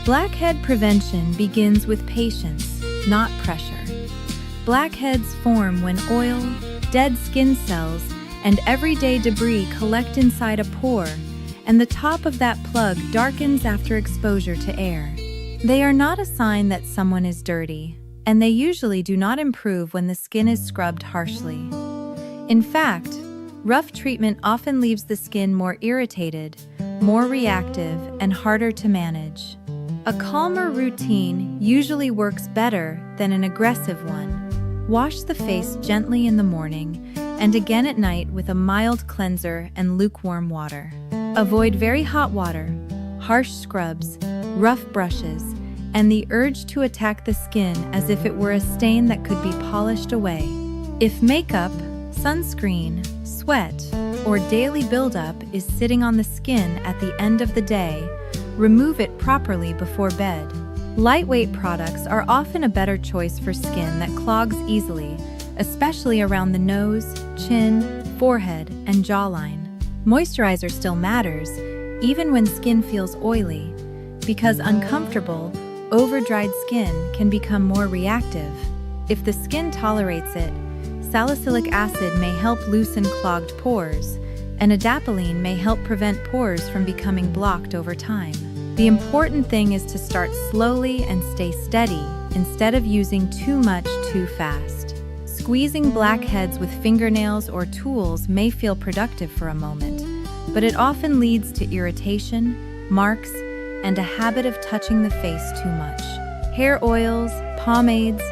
Blackhead prevention begins with patience, not pressure. Blackheads form when oil, dead skin cells, and everyday debris collect inside a pore, and the top of that plug darkens after exposure to air. They are not a sign that someone is dirty, and they usually do not improve when the skin is scrubbed harshly. In fact, rough treatment often leaves the skin more irritated, more reactive, and harder to manage. A calmer routine usually works better than an aggressive one. Wash the face gently in the morning and again at night with a mild cleanser and lukewarm water. Avoid very hot water, harsh scrubs, rough brushes, and the urge to attack the skin as if it were a stain that could be polished away. If makeup, sunscreen, sweat, or daily buildup is sitting on the skin at the end of the day, remove it properly before bed. Lightweight products are often a better choice for skin that clogs easily, especially around the nose, chin, forehead, and jawline. Moisturizer still matters, even when skin feels oily, because uncomfortable, over-dried skin can become more reactive. If the skin tolerates it, salicylic acid may help loosen clogged pores, and adapalene may help prevent pores from becoming blocked over time. The important thing is to start slowly and stay steady instead of using too much too fast. Squeezing blackheads with fingernails or tools may feel productive for a moment, but it often leads to irritation, marks, and a habit of touching the face too much. Hair oils, pomades,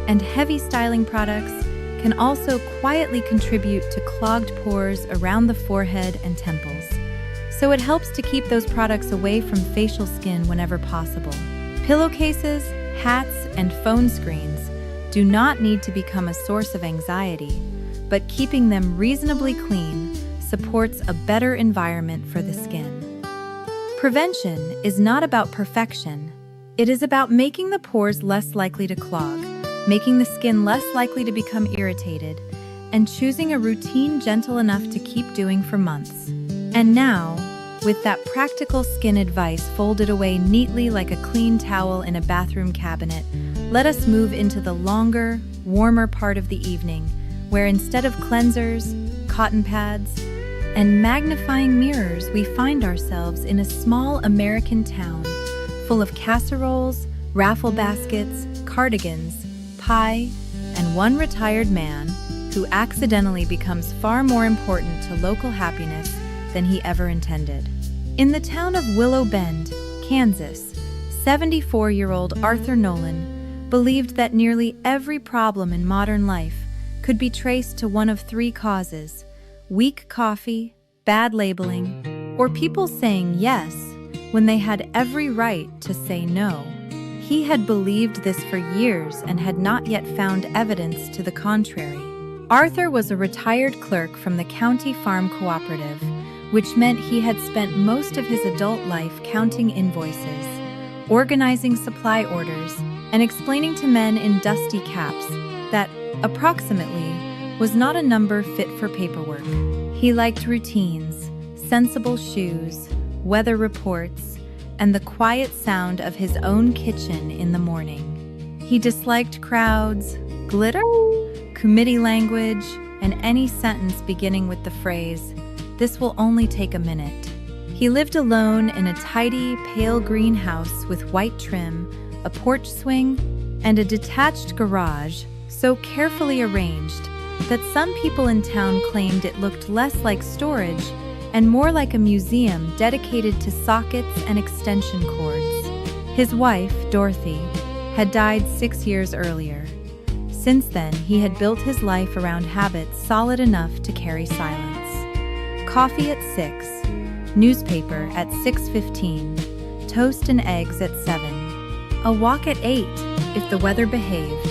and heavy styling products can also quietly contribute to clogged pores around the forehead and temples. So it helps to keep those products away from facial skin whenever possible. Pillowcases, hats, and phone screens do not need to become a source of anxiety, but keeping them reasonably clean supports a better environment for the skin. Prevention is not about perfection. It is about making the pores less likely to clog, making the skin less likely to become irritated, and choosing a routine gentle enough to keep doing for months. And now, with that practical skin advice folded away neatly like a clean towel in a bathroom cabinet, let us move into the longer, warmer part of the evening, where instead of cleansers, cotton pads, and magnifying mirrors, we find ourselves in a small American town full of casseroles, raffle baskets, cardigans, pie, and one retired man who accidentally becomes far more important to local happiness than he ever intended. In the town of Willow Bend, Kansas, 74-year-old Arthur Nolan believed that nearly every problem in modern life could be traced to one of three causes: weak coffee, bad labeling, or people saying yes when they had every right to say no. He had believed this for years and had not yet found evidence to the contrary. Arthur was a retired clerk from the county farm cooperative, which meant he had spent most of his adult life counting invoices, organizing supply orders, and explaining to men in dusty caps that approximately was not a number fit for paperwork. He liked routines, sensible shoes, weather reports, and the quiet sound of his own kitchen in the morning. He disliked crowds, glitter, committee language, and any sentence beginning with the phrase, "This will only take a minute." He lived alone in a tidy, pale green house with white trim, a porch swing, and a detached garage so carefully arranged that some people in town claimed it looked less like storage and more like a museum dedicated to sockets and extension cords. His wife, Dorothy, had died 6 years earlier. Since then, he had built his life around habits solid enough to carry silence. Coffee at 6, newspaper at 6:15, toast and eggs at 7, a walk at 8 if the weather behaved,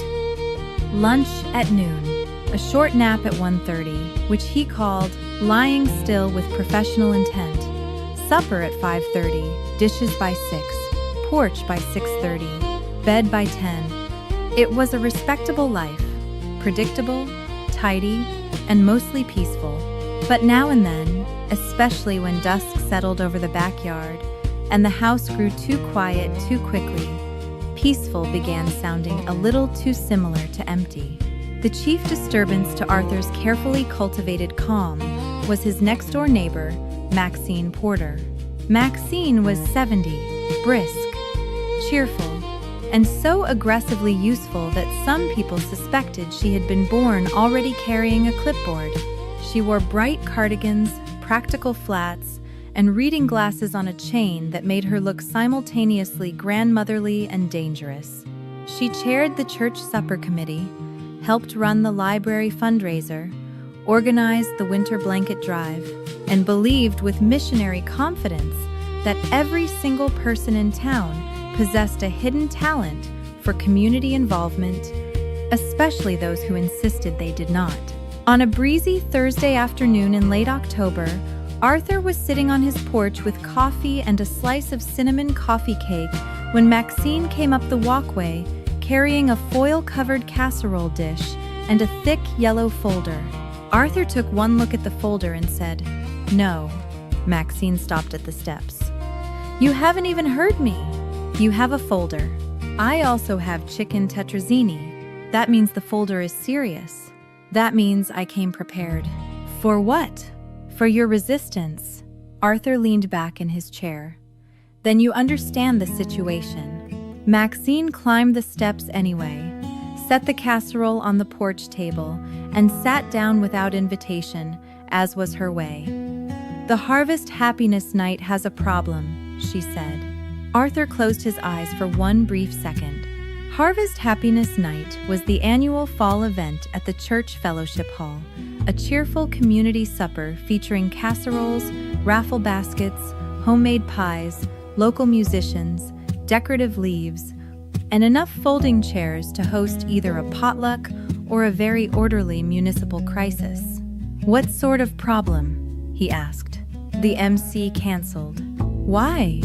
lunch at noon, a short nap at 1:30, which he called lying still with professional intent, supper at 5:30, dishes by 6, porch by 6:30, bed by 10. It was a respectable life, predictable, tidy, and mostly peaceful. But now and then, especially when dusk settled over the backyard, and the house grew too quiet too quickly. Peaceful began sounding a little too similar to empty. The chief disturbance to Arthur's carefully cultivated calm was his next-door neighbor, Maxine Porter. Maxine was 70, brisk, cheerful, and so aggressively useful that some people suspected she had been born already carrying a clipboard. She wore bright cardigans, practical flats, and reading glasses on a chain that made her look simultaneously grandmotherly and dangerous. She chaired the church supper committee, helped run the library fundraiser, organized the winter blanket drive, and believed with missionary confidence that every single person in town possessed a hidden talent for community involvement, especially those who insisted they did not. On a breezy Thursday afternoon in late October, Arthur was sitting on his porch with coffee and a slice of cinnamon coffee cake when Maxine came up the walkway carrying a foil-covered casserole dish and a thick yellow folder. Arthur took one look at the folder and said, "No." Maxine stopped at the steps. "You haven't even heard me. You have a folder. I also have chicken tetrazzini. That means the folder is serious. That means I came prepared." "For what?" "For your resistance." Arthur leaned back in his chair. "Then you understand the situation." Maxine climbed the steps anyway, set the casserole on the porch table, and sat down without invitation, as was her way. "The Harvest Happiness Night has a problem," she said. Arthur closed his eyes for one brief second. Harvest Happiness Night was the annual fall event at the Church Fellowship Hall, a cheerful community supper featuring casseroles, raffle baskets, homemade pies, local musicians, decorative leaves, and enough folding chairs to host either a potluck or a very orderly municipal crisis. "What sort of problem?" he asked. The MC canceled. "Why?"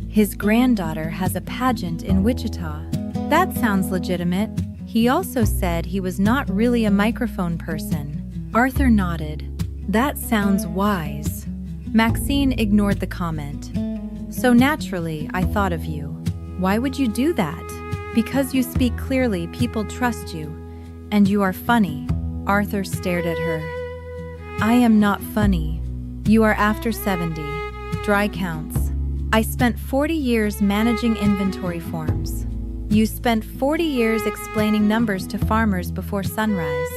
"His granddaughter has a pageant in Wichita." "That sounds legitimate." He also said he was not really a microphone person. Arthur nodded. "That sounds wise." Maxine ignored the comment. "So naturally, I thought of you." "Why would you do that?" "Because you speak clearly, people trust you. And you are funny." Arthur stared at her. "I am not funny. You are after 70. Dry counts. I spent 40 years managing inventory forms. You spent 40 years explaining numbers to farmers before sunrise.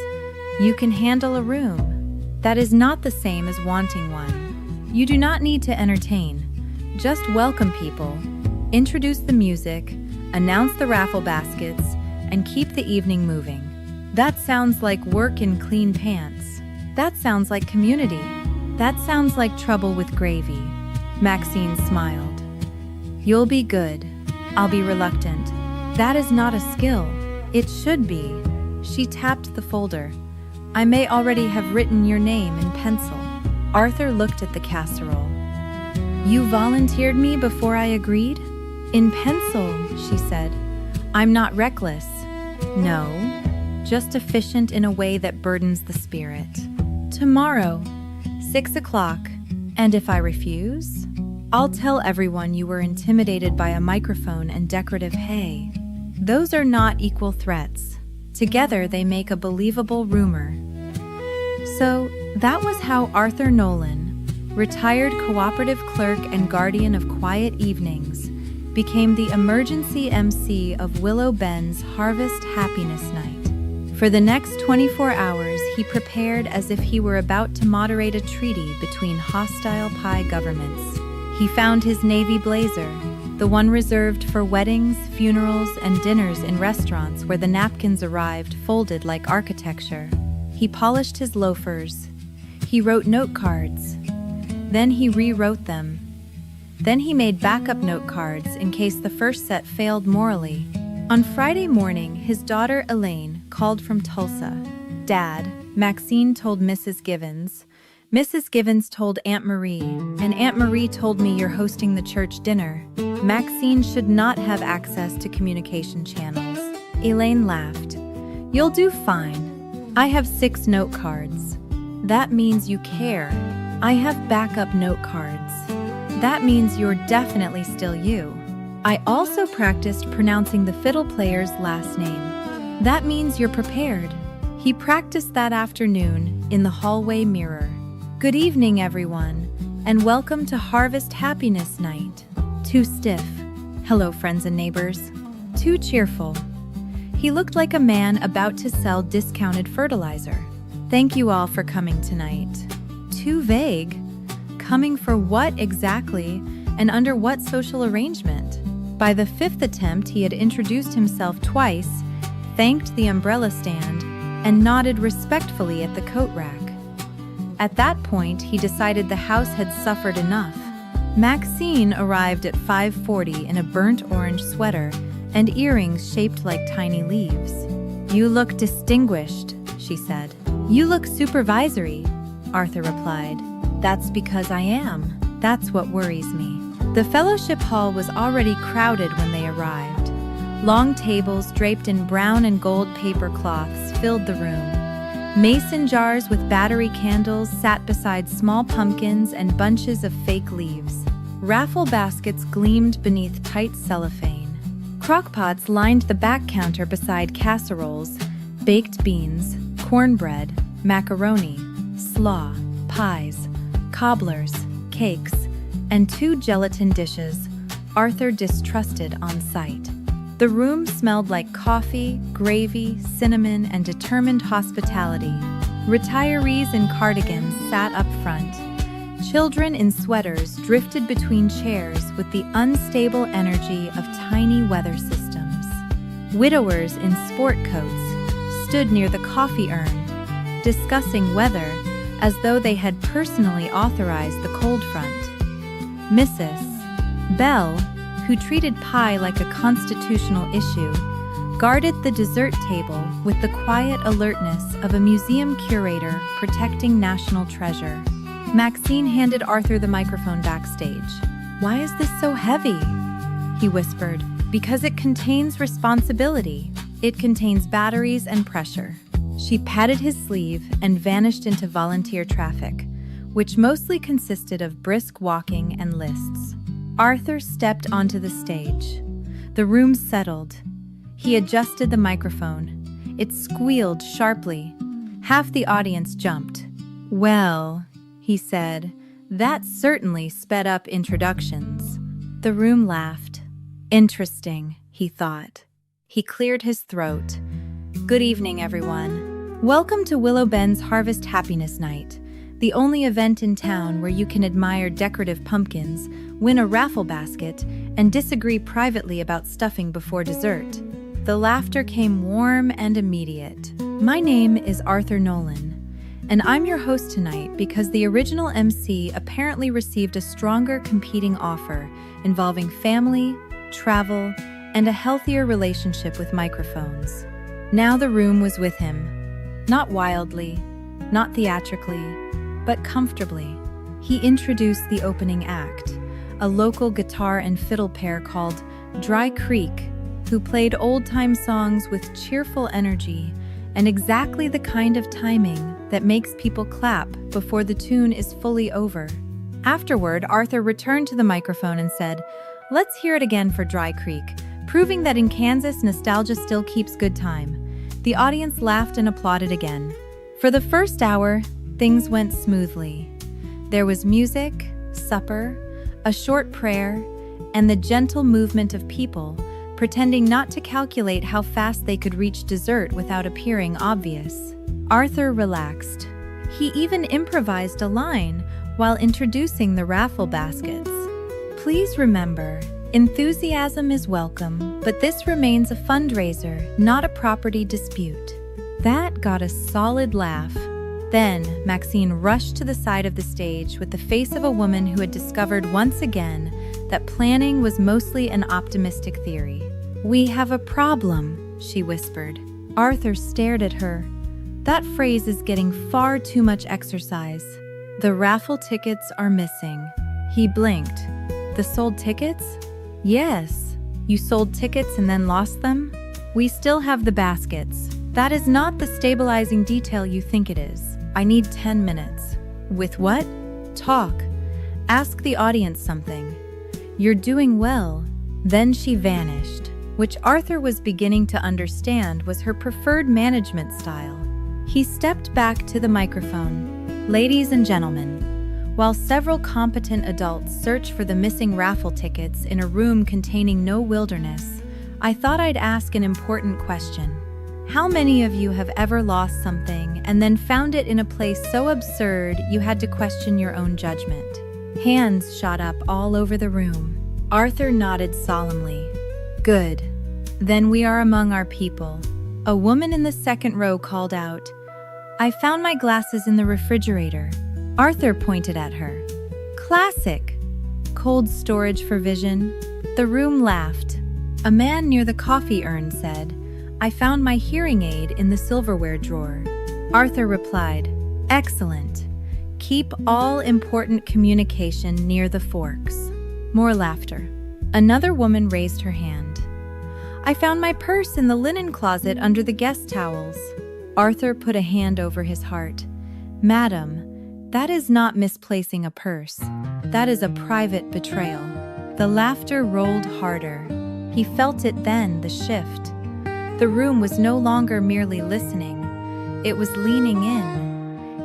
You can handle a room. That is not the same as wanting one. You do not need to entertain. Just welcome people, introduce the music, announce the raffle baskets, and keep the evening moving. That sounds like work in clean pants. That sounds like community. That sounds like trouble with gravy." Maxine smiled. "You'll be good. I'll be reluctant. That is not a skill. It should be." She tapped the folder. "I may already have written your name in pencil." Arthur looked at the casserole. "You volunteered me before I agreed?" "In pencil," she said. "I'm not reckless." "No, just efficient in a way that burdens the spirit." "Tomorrow, 6 o'clock. And if I refuse? I'll tell everyone you were intimidated by a microphone and decorative hay." "Those are not equal threats. Together they make a believable rumor." So that was how Arthur Nolan, retired cooperative clerk and guardian of quiet evenings, became the emergency MC of Willow Bend's Harvest Happiness Night. For the next 24 hours, he prepared as if he were about to moderate a treaty between hostile pie governments. He found his navy blazer, the one reserved for weddings, funerals, and dinners in restaurants where the napkins arrived folded like architecture. He polished his loafers. He wrote note cards. Then he rewrote them. Then he made backup note cards in case the first set failed morally. On Friday morning, his daughter Elaine called from Tulsa. "Dad," Maxine told Mrs. Givens. Mrs. Givens told Aunt Marie, and Aunt Marie told me you're hosting the church dinner. Maxine should not have access to communication channels. Elaine laughed. "You'll do fine. I have 6 note cards." "That means you care." "I have backup note cards." That means you're definitely still you. I also practiced pronouncing the fiddle player's last name. That means you're prepared. He practiced that afternoon in the hallway mirror. Good evening, everyone, and welcome to Harvest Happiness Night. Too stiff. Hello, friends and neighbors. Too cheerful. He looked like a man about to sell discounted fertilizer. Thank you all for coming tonight. Too vague. Coming for what exactly, and under what social arrangement? By the fifth attempt, he had introduced himself twice, thanked the umbrella stand, and nodded respectfully at the coat rack. At that point, he decided the house had suffered enough. Maxine arrived at 5:40 in a burnt orange sweater and earrings shaped like tiny leaves. "You look distinguished," she said. "You look supervisory," Arthur replied. "That's because I am. That's what worries me." The fellowship hall was already crowded when they arrived. Long tables draped in brown and gold paper cloths filled the room. Mason jars with battery candles sat beside small pumpkins and bunches of fake leaves. Raffle baskets gleamed beneath tight cellophane. Crockpots lined the back counter beside casseroles, baked beans, cornbread, macaroni, slaw, pies, cobblers, cakes, and 2 gelatin dishes Arthur distrusted on sight. The room smelled like coffee, gravy, cinnamon, and determined hospitality. Retirees in cardigans sat up front. Children in sweaters drifted between chairs with the unstable energy of tiny weather systems. Widowers in sport coats stood near the coffee urn, discussing weather as though they had personally authorized the cold front. Mrs. Bell, who treated pie like a constitutional issue, guarded the dessert table with the quiet alertness of a museum curator protecting national treasure. Maxine handed Arthur the microphone backstage. "Why is this so heavy?" he whispered. "Because it contains responsibility. It contains batteries and pressure." She patted his sleeve and vanished into volunteer traffic, which mostly consisted of brisk walking and lists. Arthur stepped onto the stage. The room settled. He adjusted the microphone. It squealed sharply. Half the audience jumped. "Well," he said, "that certainly sped up introductions." The room laughed. "Interesting," he thought. He cleared his throat. "Good evening, everyone. Welcome to Willow Bend's Harvest Happiness Night, the only event in town where you can admire decorative pumpkins, win a raffle basket, and disagree privately about stuffing before dessert." The laughter came warm and immediate. "My name is Arthur Nolan, and I'm your host tonight because the original MC apparently received a stronger competing offer involving family, travel, and a healthier relationship with microphones." Now the room was with him. Not wildly, not theatrically, but comfortably. He introduced the opening act, a local guitar and fiddle pair called Dry Creek, who played old-time songs with cheerful energy and exactly the kind of timing that makes people clap before the tune is fully over. Afterward, Arthur returned to the microphone and said, "Let's hear it again for Dry Creek, proving that in Kansas, nostalgia still keeps good time." The audience laughed and applauded again. For the first hour, things went smoothly. There was music, supper, a short prayer, and the gentle movement of people, pretending not to calculate how fast they could reach dessert without appearing obvious. Arthur relaxed. He even improvised a line while introducing the raffle baskets. "Please remember, enthusiasm is welcome, but this remains a fundraiser, not a property dispute." That got a solid laugh. Then, Maxine rushed to the side of the stage with the face of a woman who had discovered once again that planning was mostly an optimistic theory. "We have a problem," she whispered. Arthur stared at her. "That phrase is getting far too much exercise. The raffle tickets are missing." He blinked. "The sold tickets?" "Yes. You sold tickets and then lost them?" "We still have the baskets. That is not the stabilizing detail you think it is. I need 10 minutes. "With what?" "Talk. Ask the audience something. You're doing well. Then she vanished, which Arthur was beginning to understand was her preferred management style. He stepped back to the microphone. Ladies and gentlemen, while several competent adults search for the missing raffle tickets in a room containing no wilderness, I thought I'd ask an important question. How many of you have ever lost something and then found it in a place so absurd you had to question your own judgment? Hands shot up all over the room. Arthur nodded solemnly. Good. Then we are among our people. A woman in the second row called out, I found my glasses in the refrigerator. Arthur pointed at her. Classic. Cold storage for vision. The room laughed. A man near the coffee urn said, I found my hearing aid in the silverware drawer. Arthur replied, Excellent. Keep all important communication near the forks. More laughter. Another woman raised her hand. I found my purse in the linen closet under the guest towels. Arthur put a hand over his heart. Madam, that is not misplacing a purse. That is a private betrayal. The laughter rolled harder. He felt it then, the shift. The room was no longer merely listening. It was leaning in.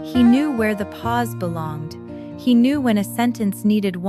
He knew where the pause belonged. He knew when a sentence needed one